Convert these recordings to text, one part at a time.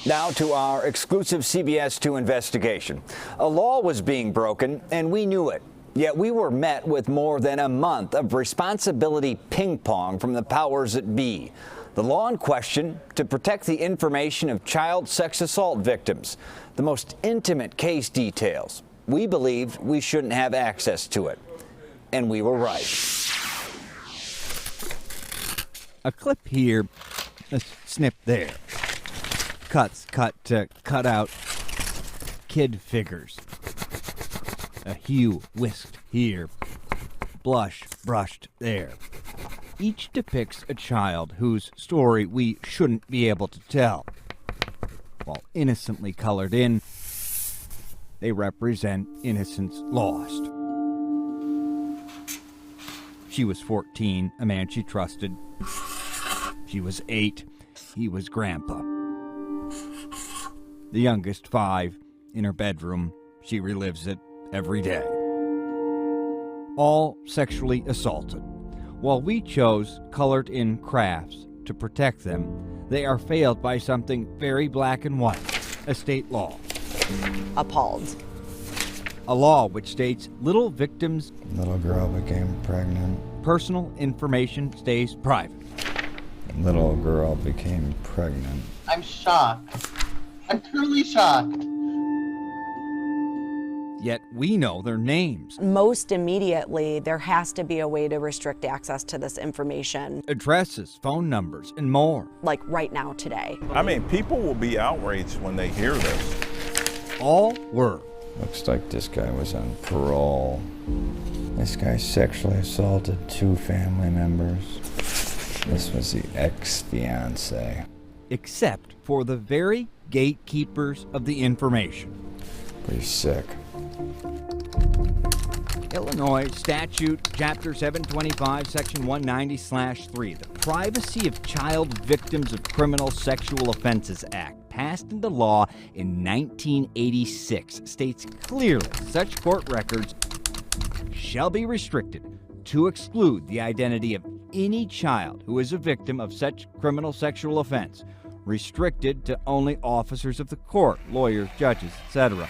Now to our exclusive CBS 2 investigation. A law was being broken, and we knew it. Yet we were met with more than a month of responsibility ping-pong from the powers that be. The law in question, to protect the information of child sex assault victims, the most intimate case details. We believed we shouldn't have access to it. And we were right. A clip here, a snip there. Cuts cut to cut out kid figures. A hue whisked here, blush brushed there. Each depicts a child whose story we shouldn't be able to tell. While innocently colored in, they represent innocence lost. She was 14, a man she trusted. She was 8, he was grandpa. The youngest 5, in her bedroom, she relives it every day. All sexually assaulted. While we chose colored-in crafts to protect them, they are failed by something very black and white, a state law. Appalled. A law which states little victims' Little girl became pregnant. personal information stays private. Little girl became pregnant. I'm shocked. I'm truly shocked. Yet we know their names, Most immediately, there has to be a way to restrict access to this information, addresses, phone numbers, and more. like right now, today. I mean, people will be outraged when they hear this. All were. Looks like this guy was on parole. This guy sexually assaulted 2 family members. This was the ex-fiance. Except for the very gatekeepers of the information. Pretty sick. Illinois Statute, Chapter 725, Section 190/3, the Privacy of Child Victims of Criminal Sexual Offenses Act, passed into law in 1986, states clearly such court records shall be restricted to exclude the identity of any child who is a victim of such criminal sexual offense, restricted to only officers of the court, lawyers, judges, etc.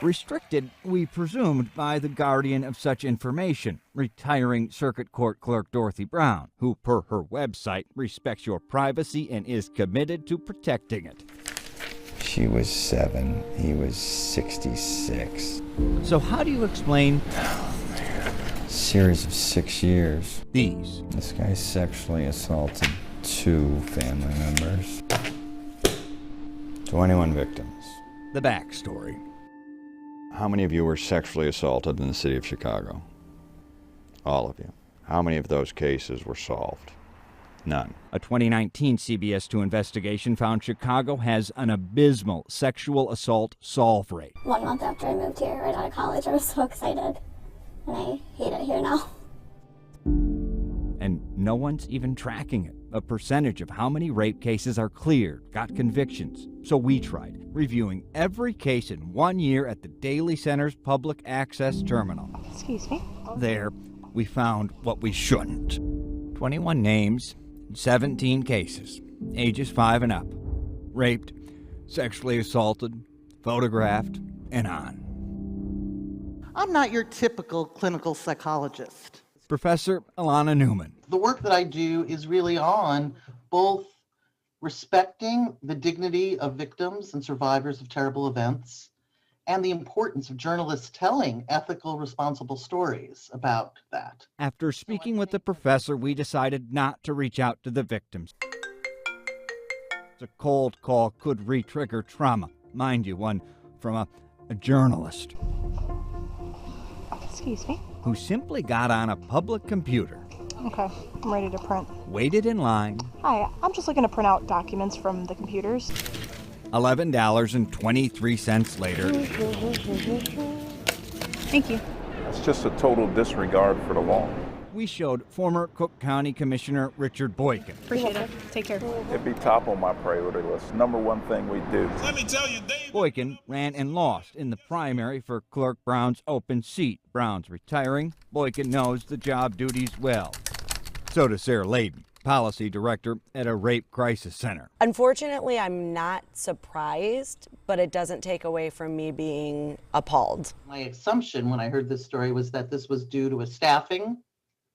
Restricted, we presumed, by the guardian of such information, retiring Circuit Court Clerk Dorothy Brown, who, per her website, respects your privacy and is committed to protecting it. She was 7, he was 66. So how do you explain Series of 6 years. these? This guy sexually assaulted 2 family members. 21 victims. The backstory. How many of you were sexually assaulted in the city of Chicago? All of you. How many of those cases were solved? None. A 2019 CBS 2 investigation found Chicago has an abysmal sexual assault solve rate. 1 month after I moved here, right out of college, I was so excited. And I hate it here now. And no one's even tracking it. A percentage of how many rape cases are cleared, got convictions. So we tried, reviewing every case in 1 year at the Daly Center's public access terminal. Excuse me? There, we found what we shouldn't. 21 names, 17 cases, ages 5 and up. Raped, sexually assaulted, photographed, and on. I'm not your typical clinical psychologist. Professor Alana Newman. The work that I do is really on both respecting the dignity of victims and survivors of terrible events and the importance of journalists telling ethical, responsible stories about that. After speaking with the professor, we decided not to reach out to the victims. A cold call could re-trigger trauma. Mind you, one from a journalist Excuse me? who simply got on a public computer, Okay, I'm ready to print. waited in line, Hi, I'm just looking to print out documents from the computers. $11.23 later. Thank you. It's just a total disregard for the law. We showed former Cook County Commissioner Richard Boykin. Appreciate it. Take care. It'd be top on my priority list. Number one thing we do. Boykin ran and lost in the primary for Clerk Brown's open seat. Brown's retiring. Boykin knows the job duties well. So does Sarah Layden. policy director at a rape crisis center. Unfortunately, I'm not surprised, but it doesn't take away from me being appalled. My assumption when I heard this story was that this was due to a staffing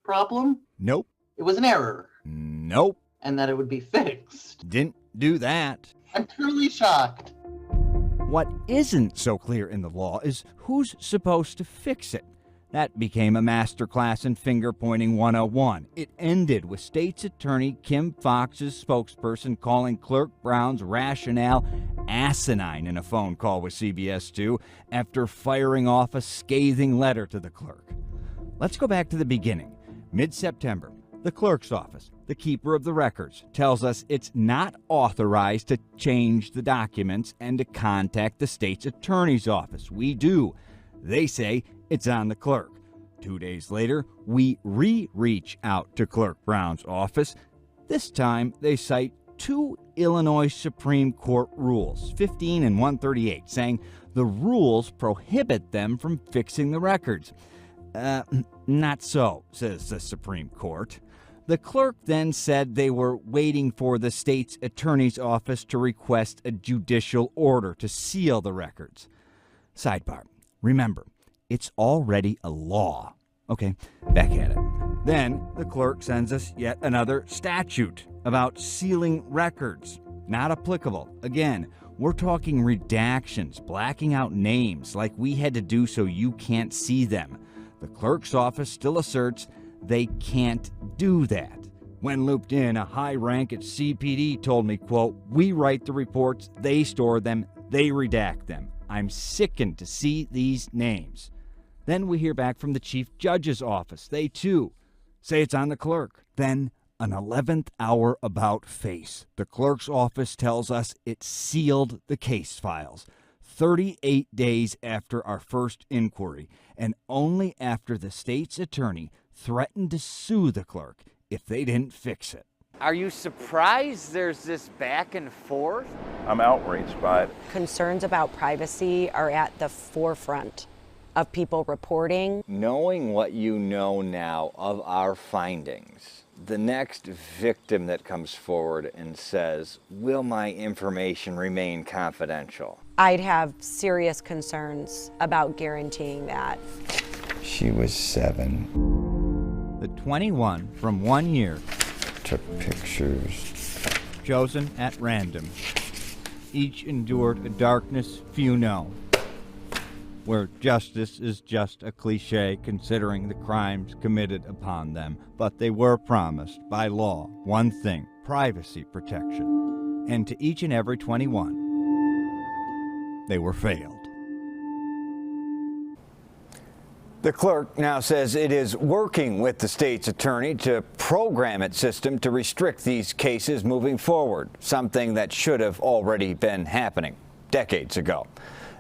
problem. Nope. It was an error. Nope. And that it would be fixed. Didn't do that. I'm truly shocked. What isn't so clear in the law is who's supposed to fix it. That became a masterclass in finger-pointing 101. It ended with State's Attorney Kim Foxx's spokesperson calling Clerk Brown's rationale asinine in a phone call with CBS 2 after firing off a scathing letter to the clerk. Let's go back to the beginning. Mid-September, the clerk's office, the keeper of the records, tells us it's not authorized to change the documents and to contact the state's attorney's office. We do. They say it's on the clerk. 2 days later, we reach out to Clerk Brown's office. This time, they cite two Illinois Supreme Court rules, 15 and 138, saying the rules prohibit them from fixing the records. Not so, says the Supreme Court. The clerk then said they were waiting for the state's attorney's office to request a judicial order to seal the records. Sidebar. Remember, it's already a law. Okay, back at it. Then the clerk sends us yet another statute about sealing records. Not applicable. Again, we're talking redactions, blacking out names like we had to do so you can't see them. The clerk's office still asserts they can't do that. When looped in, a high rank at CPD told me, quote, "We write the reports, they store them, they redact them. I'm sickened to see these names." Then we hear back from the chief judge's office. They, too, say it's on the clerk. Then, an 11th hour about face. The clerk's office tells us it sealed the case files 38 days after our first inquiry, and only after the state's attorney threatened to sue the clerk if they didn't fix it. Are you surprised there's this back and forth? I'm outraged by it. Concerns about privacy are at the forefront of people reporting. Knowing what you know now of our findings, the next victim that comes forward and says, "Will my information remain confidential?" I'd have serious concerns about guaranteeing that. She was 7. The 21 from 1 year, Took pictures. chosen at random. Each endured a darkness few know, where justice is just a cliche considering the crimes committed upon them. But they were promised by law one thing: privacy protection. And to each and every 21, they were failed. The clerk now says it is working with the state's attorney to program its system to restrict these cases moving forward, something that should have already been happening decades ago.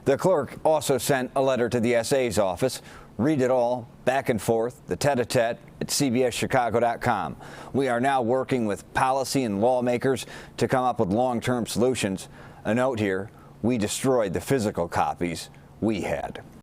The clerk also sent a letter to the SA's office. Read it all, back and forth, the tete-a-tete at cbschicago.com. We are now working with policy and lawmakers to come up with long-term solutions. A note here, we destroyed the physical copies we had.